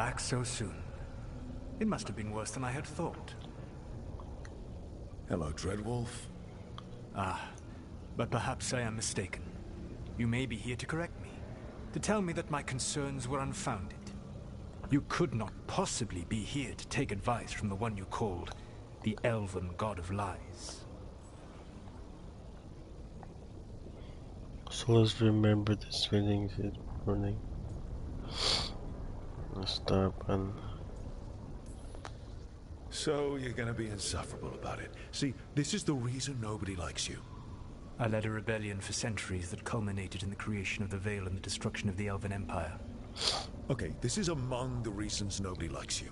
Back so soon. It must have been worse than I had thought. Hello, Dreadwolf. Ah, but perhaps I am mistaken. You may be here to correct me, to tell me that my concerns were unfounded. You could not possibly be here to take advice from the one you called the Elven God of Lies. So let's remember this feeling this morning. Let's stop and... So you're gonna be insufferable about it. See, this is the reason nobody likes you. I led a rebellion for centuries that culminated in the creation of the Veil and the destruction of the Elven Empire. Okay, this is among the reasons nobody likes you.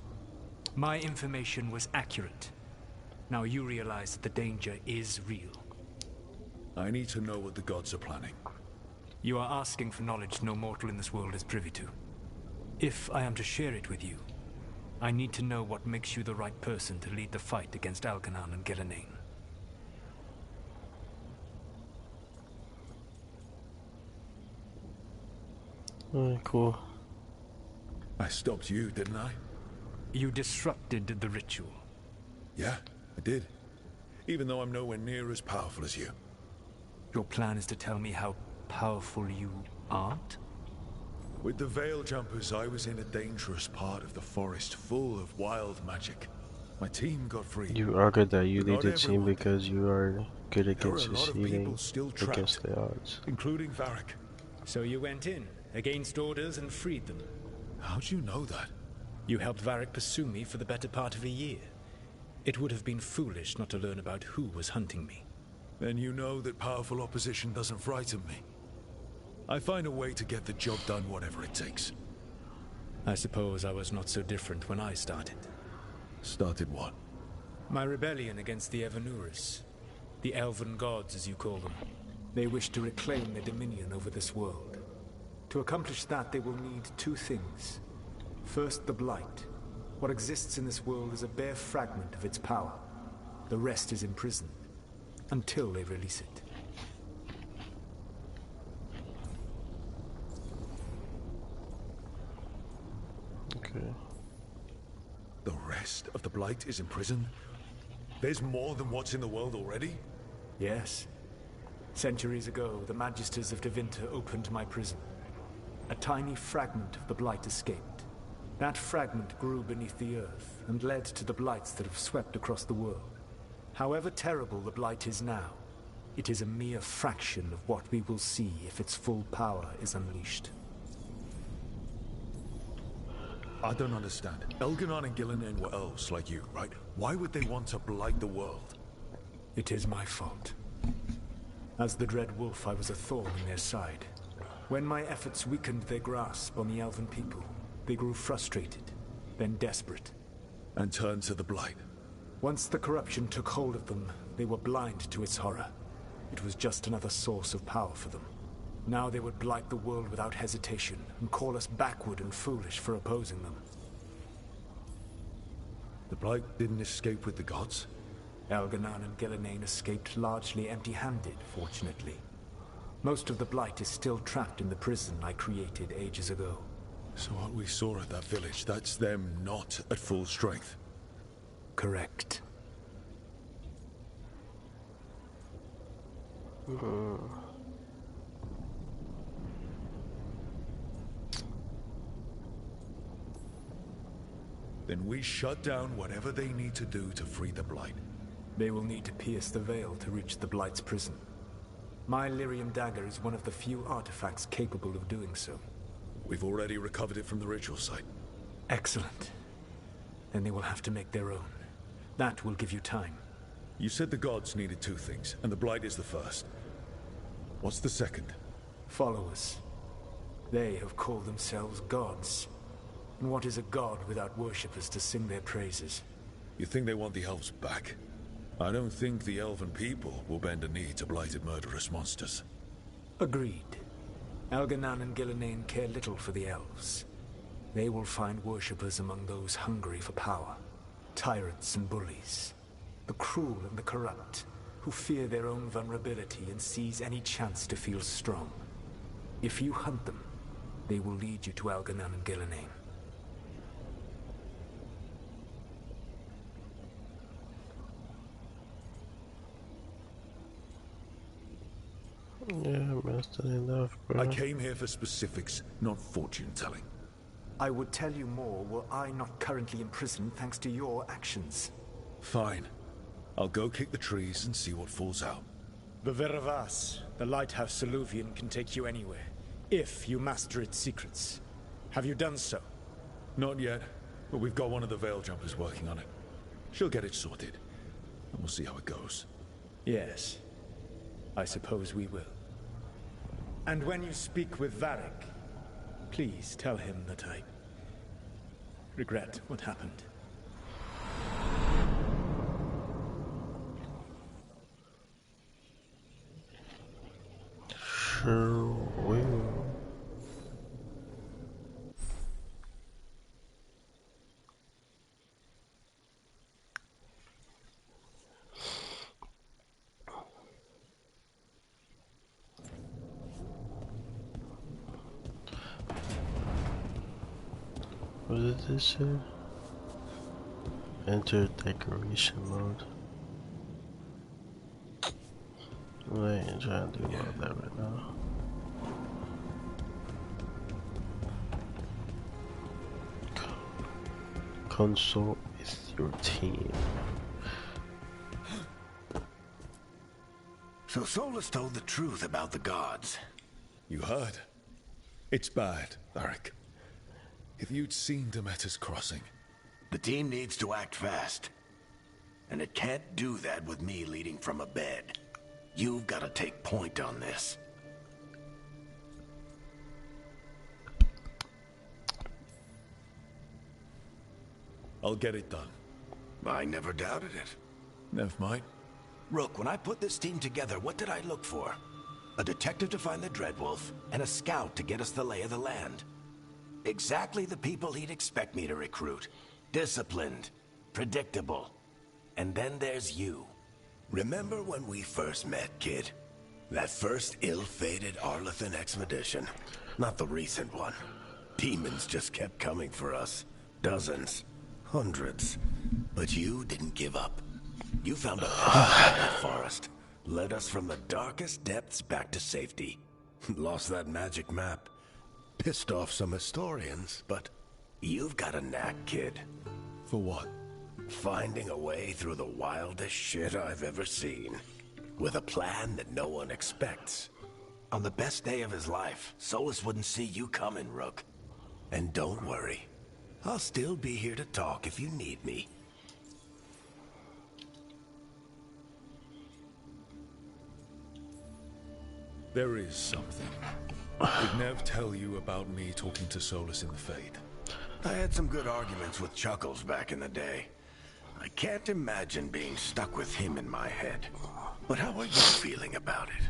My information was accurate. Now you realize that the danger is real. I need to know what the gods are planning. You are asking for knowledge no mortal in this world is privy to. If I am to share it with you, I need to know what makes you the right person to lead the fight against Algernon and Gillenane. Alright, cool. I stopped you, didn't I? You disrupted the ritual. Yeah, I did. Even though I'm nowhere near as powerful as you. Your plan is to tell me how powerful you aren't? With the Veil Jumpers, I was in a dangerous part of the forest full of wild magic. My team got free. You argued that you But lead not the team everyone because you are good There are against a lot of people succeeding still trapped, against the odds. including Varric. So you went in, against orders, and freed them. How'd you know that? You helped Varric pursue me for the better part of a year. It would have been foolish not to learn about who was hunting me. Then you know that powerful opposition doesn't frighten me. I find a way to get the job done, whatever it takes. I suppose I was not so different when I started. Started what? My rebellion against the Evanuris. The Elven Gods, as you call them. They wish to reclaim their dominion over this world. To accomplish that, they will need two things. First, the Blight. What exists in this world is a bare fragment of its power. The rest is imprisoned, until they release it. Okay. The rest of the Blight is in prison? There's more than what's in the world already? Yes. Centuries ago, the Magisters of Tevinter opened my prison. A tiny fragment of the Blight escaped. That fragment grew beneath the earth and led to the Blights that have swept across the world. However terrible the Blight is now, it is a mere fraction of what we will see if its full power is unleashed. I don't understand. Elgernon and Gillenane were elves like you, right? Why would they want to blight the world? It is my fault. As the Dread Wolf, I was a thorn in their side. When my efforts weakened their grasp on the Elven people, they grew frustrated, then desperate. And turned to the Blight. Once the corruption took hold of them, they were blind to its horror. It was just another source of power for them. Now they would blight the world without hesitation, and call us backward and foolish for opposing them. The Blight didn't escape with the gods? Algernon and Gillenane escaped largely empty-handed, fortunately. Most of the Blight is still trapped in the prison I created ages ago. So what we saw at that village, that's them not at full strength? Correct. Then we shut down whatever they need to do to free the Blight. They will need to pierce the veil to reach the Blight's prison. My Lyrium dagger is one of the few artifacts capable of doing so. We've already recovered it from the ritual site. Excellent. Then they will have to make their own. That will give you time. You said the gods needed two things, and the Blight is the first. What's the second? Followers. They have called themselves gods. And what is a god without worshippers to sing their praises? You think they want the elves back? I don't think the elven people will bend a knee to blighted murderous monsters. Agreed. Algernon and Gillenane care little for the elves. They will find worshippers among those hungry for power. Tyrants and bullies. The cruel and the corrupt, who fear their own vulnerability and seize any chance to feel strong. If you hunt them, they will lead you to Algernon and Gillenane. Yeah, master enough, bro. I came here for specifics, not fortune-telling. I would tell you more were I not currently imprisoned thanks to your actions. Fine. I'll go kick the trees and see what falls out. Veilguard, the lighthouse Soluvian can take you anywhere, if you master its secrets. Have you done so? Not yet, but we've got one of the Veil Jumpers working on it. She'll get it sorted, and we'll see how it goes. Yes. I suppose we will. And when you speak with Varric, please tell him that I regret what happened. Sure will. What did this say? Enter decoration mode. I ain't trying to do all that right now. Consult with your team. So Solus told the truth about the gods. You heard? It's bad, Varric. If you'd seen Demeter's crossing... The team needs to act fast. And it can't do that with me leading from a bed. You've got to take point on this. I'll get it done. I never doubted it. Never mind. Rook, when I put this team together, what did I look for? A detective to find the Dreadwolf, and a scout to get us the lay of the land. Exactly the people he'd expect me to recruit. Disciplined, predictable. And then there's you. Remember when we first met, kid? That first ill-fated Arlathan expedition. Not the recent one. Demons just kept coming for us. Dozens. Hundreds. But you didn't give up. You found a path in that forest. Led us from the darkest depths back to safety. Lost that magic map. Pissed off some historians, but you've got a knack, kid. For what? Finding a way through the wildest shit I've ever seen. With a plan that no one expects. On the best day of his life, Solus wouldn't see you coming, Rook. And don't worry. I'll still be here to talk if you need me. There is something. Did Nev tell you about me talking to Solus in the Fade? I had some good arguments with Chuckles back in the day. I can't imagine being stuck with him in my head. But how are you feeling about it?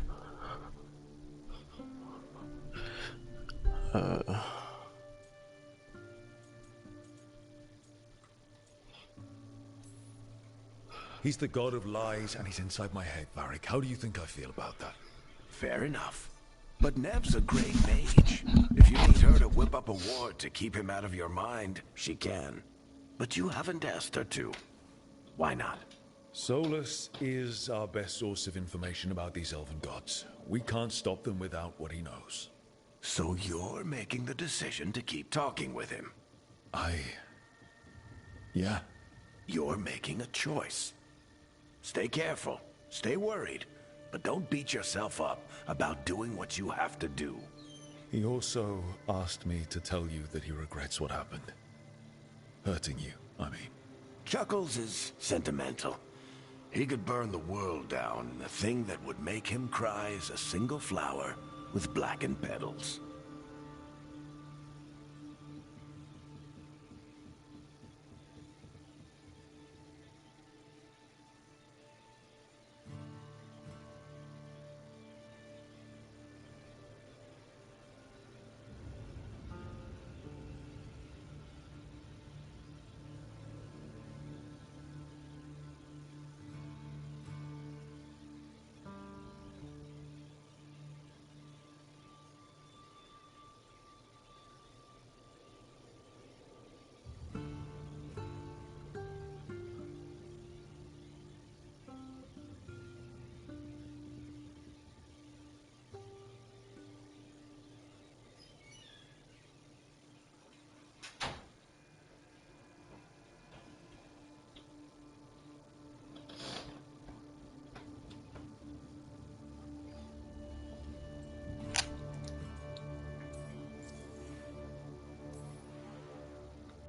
He's the god of lies, and he's inside my head, Varric. How do you think I feel about that? Fair enough. But Nev's a great mage. If you need her to whip up a ward to keep him out of your mind, she can. But you haven't asked her to. Why not? Solus is our best source of information about these elven gods. We can't stop them without what he knows. So you're making the decision to keep talking with him? Yeah. You're making a choice. Stay careful. Stay worried. But don't beat yourself up about doing what you have to do. He also asked me to tell you that he regrets what happened. Hurting you, I mean. Chuckles is sentimental. He could burn the world down, and the thing that would make him cry is a single flower with blackened petals.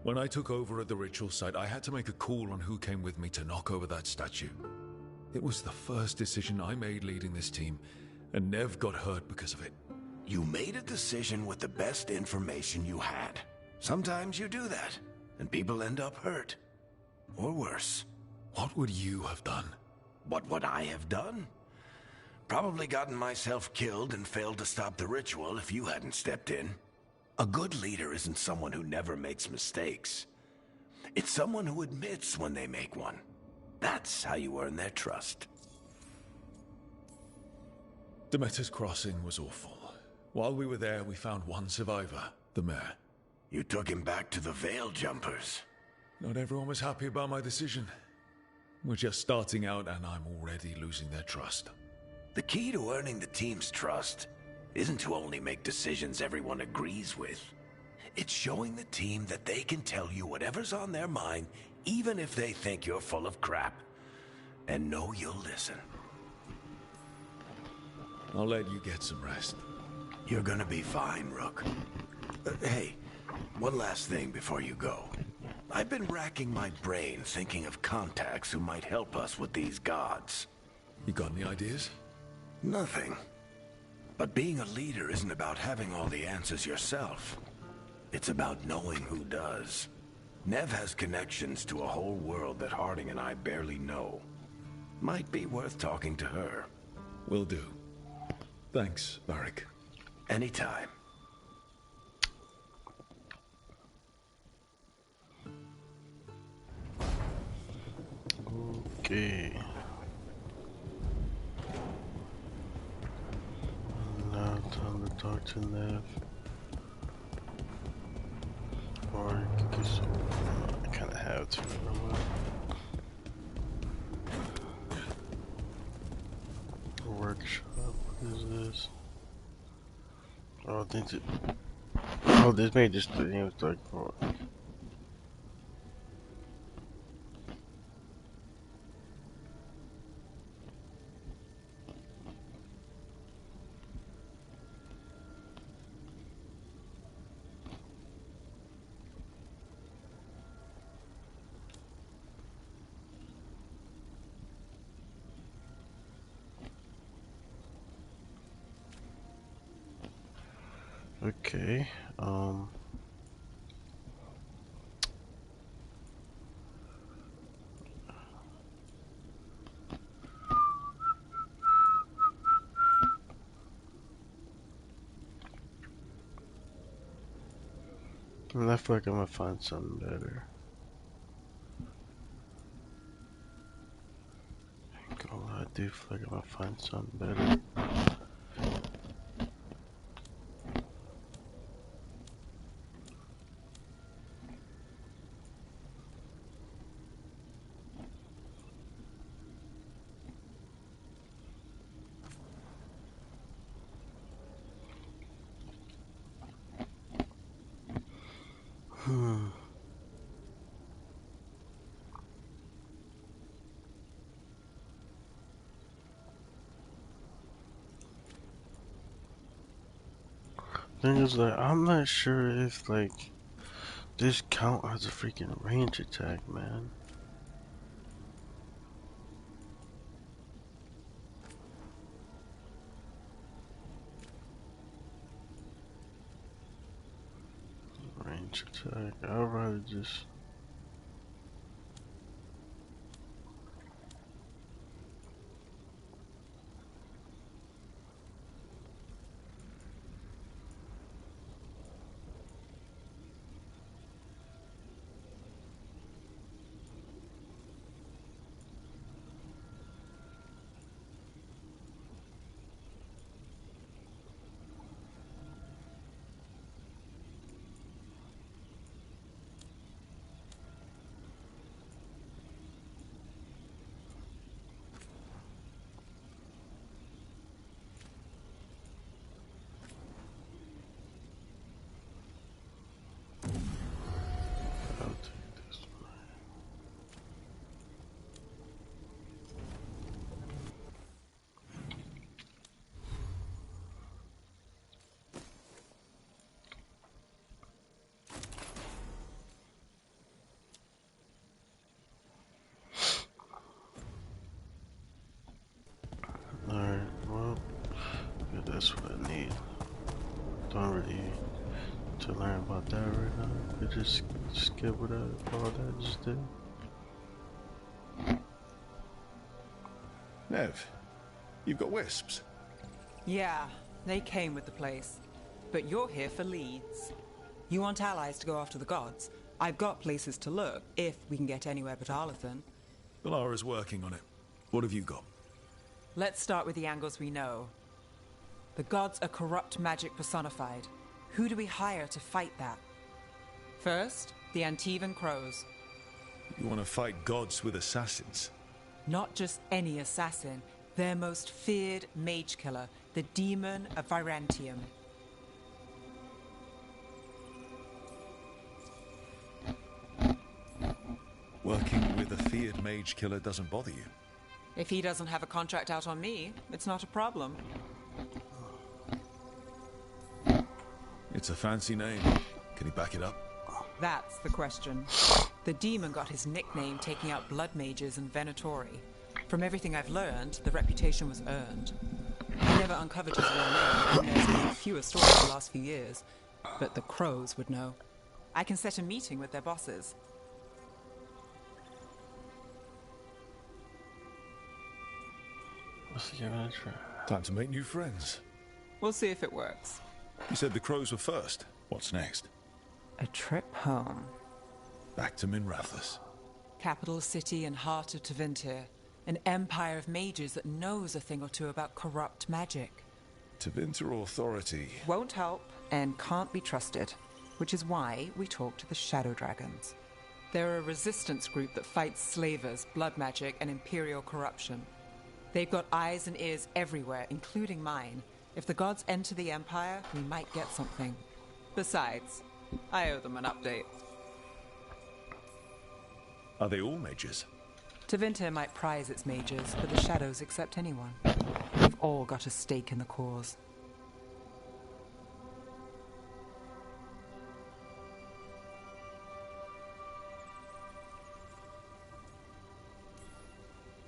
When I took over at the ritual site, I had to make a call on who came with me to knock over that statue. It was the first decision I made leading this team, and Nev got hurt because of it. You made a decision with the best information you had. Sometimes you do that, and people end up hurt. Or worse. What would you have done? What would I have done? Probably gotten myself killed and failed to stop the ritual if you hadn't stepped in. A good leader isn't someone who never makes mistakes. It's someone who admits when they make one. That's how you earn their trust. Demeter's crossing was awful. While we were there, we found one survivor, the mayor. You took him back to the Veil Jumpers. Not everyone was happy about my decision. We're just starting out and I'm already losing their trust. The key to earning the team's trust isn't to only make decisions everyone agrees with. It's showing the team that they can tell you whatever's on their mind, even if they think you're full of crap. And know you'll listen. I'll let you get some rest. You're gonna be fine, Rook. Hey, one last thing before you go. I've been racking my brain thinking of contacts who might help us with these gods. You got any ideas? Nothing. But being a leader isn't about having all the answers yourself. It's about knowing who does. Nev has connections to a whole world that Harding and I barely know. Might be worth talking to her. Will do. Thanks, Varric. Anytime. Okay. Now time to talk to Nev. Or I could do something. I kinda have to. Workshop, what is this? Oh, this may just the name was like for. Okay, I feel like I'm gonna find something better. I do feel like I'm gonna find something better. Thing is, like, I'm not sure if, like, this count as a freaking range attack, man. Range attack. I'd rather just. don't really need to learn about that right now. We just skip what all that just did. Nev, you've got wisps. Yeah, they came with the place. But you're here for leads. You want allies to go after the gods? I've got places to look, if we can get anywhere but Arlathan. Valara's working on it. What have you got? Let's start with the angles we know. The gods are corrupt magic personified. Who do we hire to fight that? First, the Antivan Crows. You want to fight gods with assassins? Not just any assassin, their most feared mage killer, the Demon of Virantium. Working with a feared mage killer doesn't bother you? If he doesn't have a contract out on me, it's not a problem. It's a fancy name. Can he back it up? That's the question. The demon got his nickname taking out blood mages and Venatori. From everything I've learned, the reputation was earned. I never uncovered his real name, and there's been fewer stories the last few years. But the Crows would know. I can set a meeting with their bosses. Let's give it a try. Time to make new friends. We'll see if it works. You said the crows were first. What's next? A trip home. Back to Minrathous. Capital city and heart of Tevinter. An empire of mages that knows a thing or two about corrupt magic. Tevinter authority. Won't help and can't be trusted. Which is why we talk to the Shadow Dragons. They're a resistance group that fights slavers, blood magic, and imperial corruption. They've got eyes and ears everywhere, including mine. If the gods enter the Empire, we might get something. Besides, I owe them an update. Are they all mages? Tevinter might prize its mages, but the Shadows accept anyone. We've all got a stake in the cause.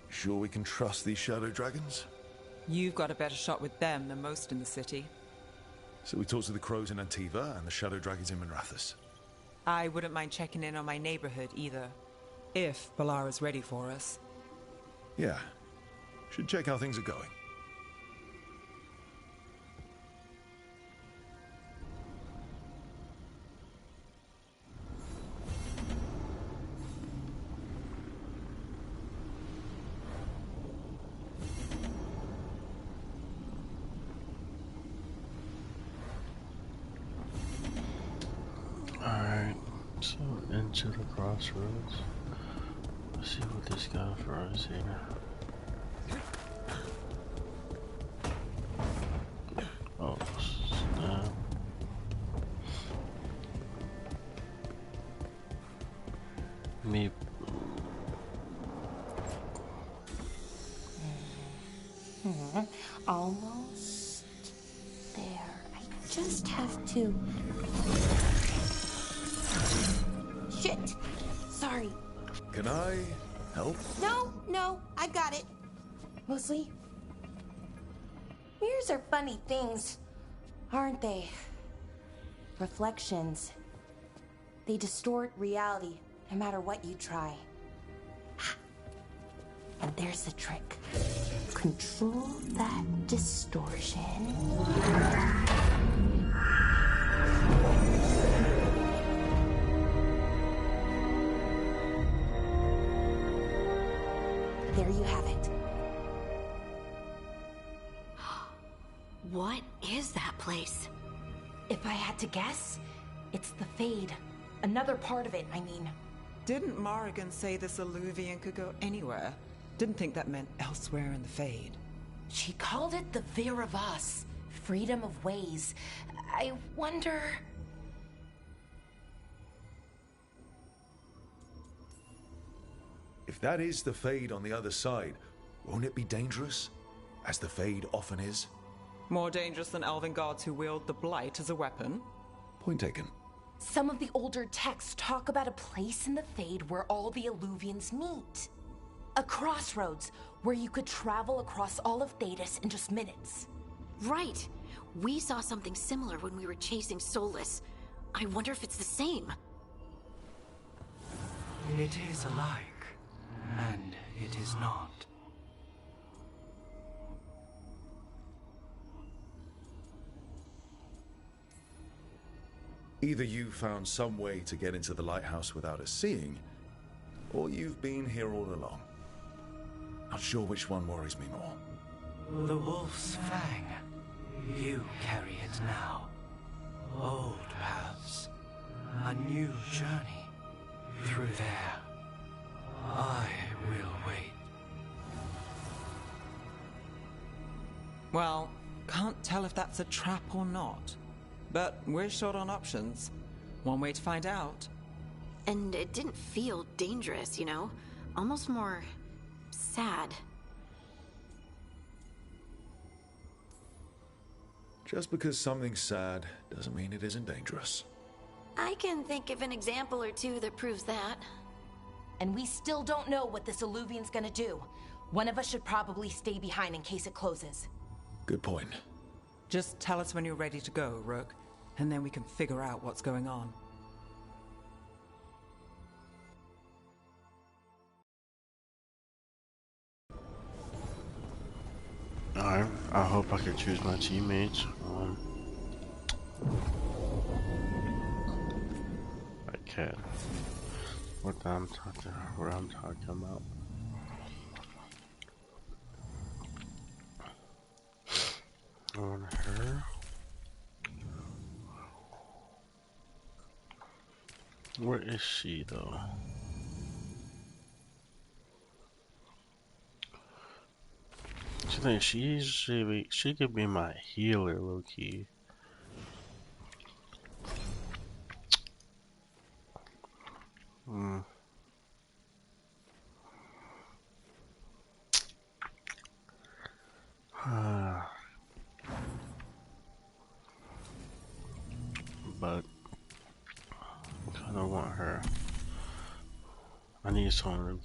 Sure we can trust these shadow dragons? You've got a better shot with them than most in the city. So we talk to the crows in Antiva and the shadow dragons in Minrathous. I wouldn't mind checking in on my neighborhood either. If Valara's ready for us. Yeah. Should check how things are going. Alright, so into the crossroads. Let's see what this got for us here. Oh, snap. Me. Almost there. I just have to. Shit! Sorry. Can I help? No, I've got it. Mostly. Mirrors are funny things, aren't they? Reflections. They distort reality, no matter what you try. And there's the trick. Control that distortion. There you have it. What is that place? If I had to guess, it's the Fade. Another part of it, I mean. Didn't Morrigan say this Alluvian could go anywhere? Didn't think that meant elsewhere in the Fade. She called it the Viravas, freedom of ways. I wonder... If that is the Fade on the other side, won't it be dangerous? As the Fade often is? More dangerous than elven gods who wield the blight as a weapon? Point taken. Some of the older texts talk about a place in the Fade where all the Alluvians meet. A crossroads where you could travel across all of Thedas in just minutes. Right. We saw something similar when we were chasing Soulless. I wonder if it's the same. It is alike, and it is not. Either you found some way to get into the lighthouse without us seeing, or you've been here all along. Not sure which one worries me more. The Wolf's Fang. You carry it now. Old paths. A new journey. Through there. I will wait. Well, can't tell if that's a trap or not. But we're short on options. One way to find out. And it didn't feel dangerous, you know? Almost more sad. Just because something's sad doesn't mean it isn't dangerous. I can think of an example or two that proves that. And we still don't know what this Alluvian's gonna do. One of us should probably stay behind in case it closes. Good point. Just tell us when you're ready to go, Rook, and then we can figure out what's going on. Alright, I hope I can choose my teammates. I can. What I'm talking about. On her. Where is she though? I think she could be my healer, low key. But I kind of want her. I need someone to.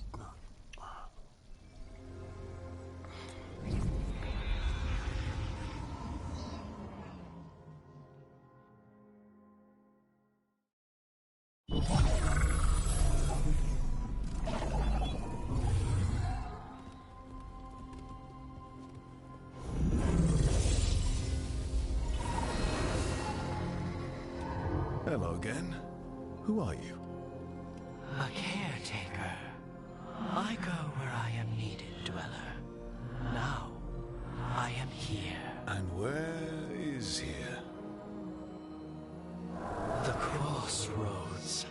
Hello again. Who are you? A caretaker. I go where I am needed, Dweller. Now, I am here. And where is here? The crossroads.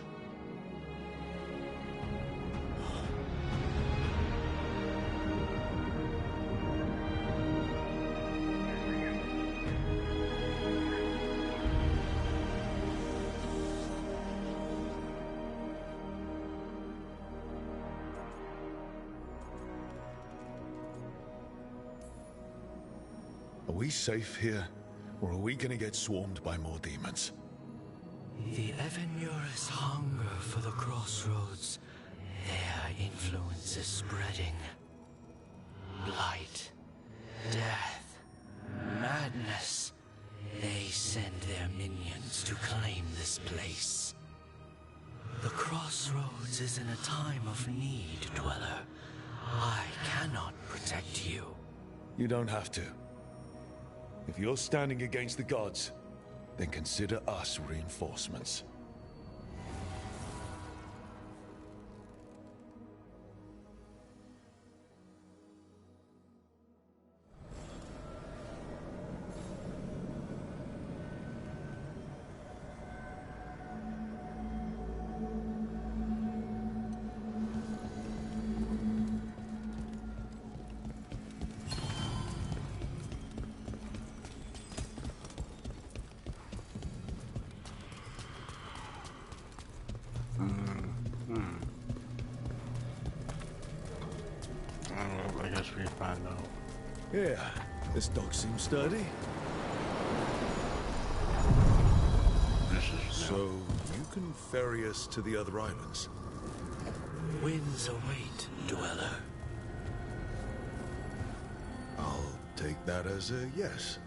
Are we safe here, or are we gonna get swarmed by more demons? The Evenurus hunger for the crossroads. Their influence is spreading. Blight, death, madness. They send their minions to claim this place. The crossroads is in a time of need, Dweller. I cannot protect you. You don't have to. If you're standing against the gods, then consider us reinforcements. I guess we find out. Yeah, this dog seems sturdy. So, you can ferry us to the other islands? Winds await, Dweller. I'll take that as a yes.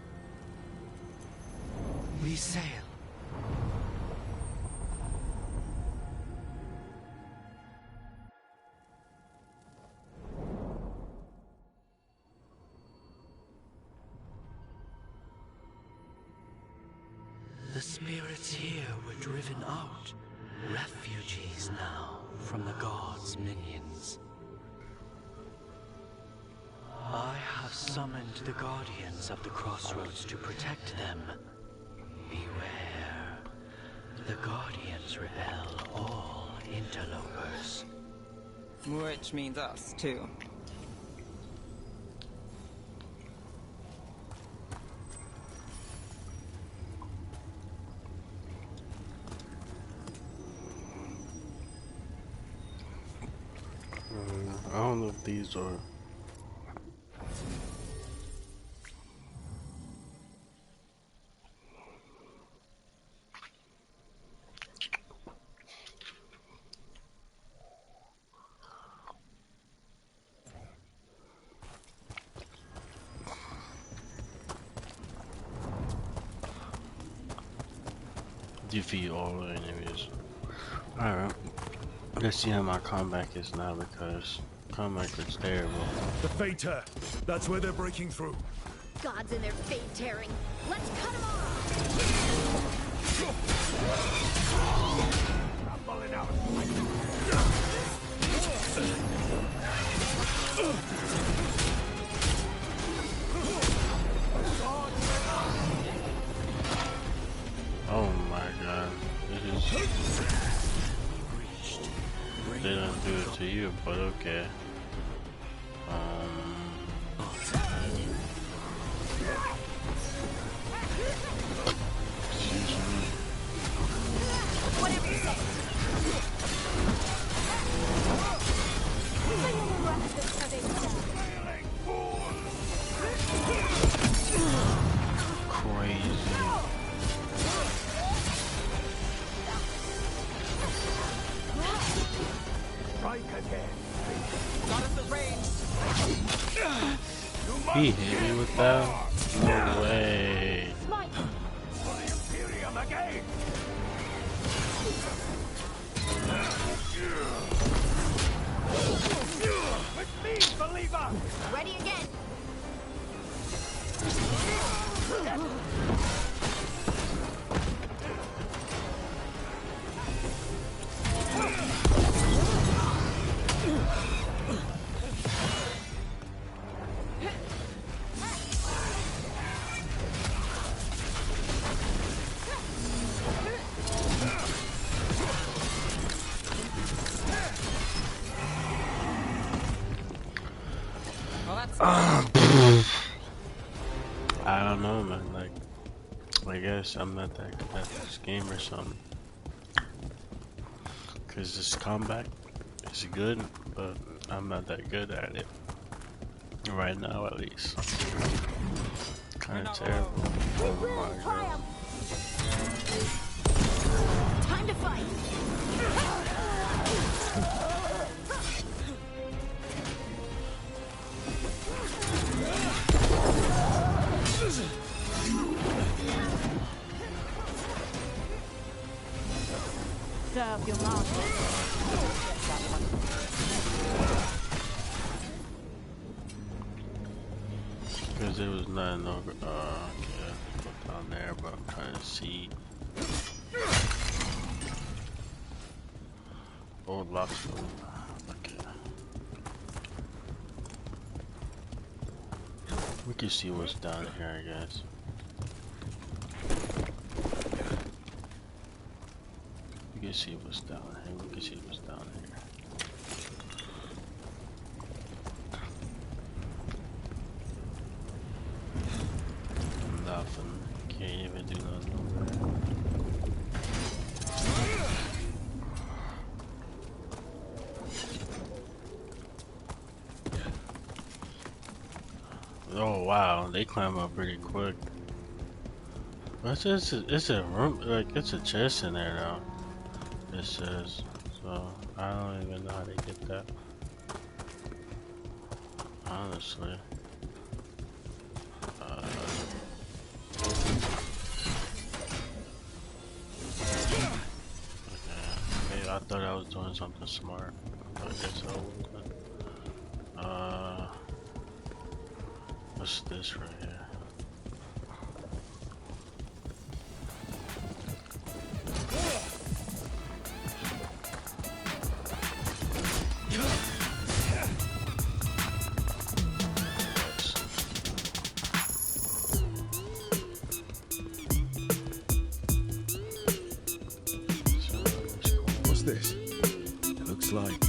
We sail. The spirits here were driven out, refugees now from the gods' minions. I have summoned the guardians of the crossroads to protect them. Beware. The guardians repel all interlopers. Which means us, too. I don't know if these are. Defeat all the enemies. Alright. Let's see how my combat is now because combat is terrible. The Fater! That's where they're breaking through. Gods and their fade tearing. Let's cut them off! I'm falling out. Oh my god. They don't do it to you, but okay. Whatever you say. Crazy. He hit me with that? No way. Ready again. I don't know, man. Like, I guess I'm not that good at this game or something. Cause this combat is good, but I'm not that good at it right now, at least. Kind of terrible. Oh my god. Time to fight. Serve your master. Because there was not no okay, go down there, but I'm trying to see. Old locks. Okay. We can see what's down here, I guess. We can see what's down here. We can see what's down here. Nothing. Can't even do nothing. Oh wow, they climb up pretty quick. But it's a room, like it's a chest in there now. It says, so I don't even know how they get that. Honestly. thought I was doing something smart, but I guess I wasn't. What's this right here? What's this? It looks like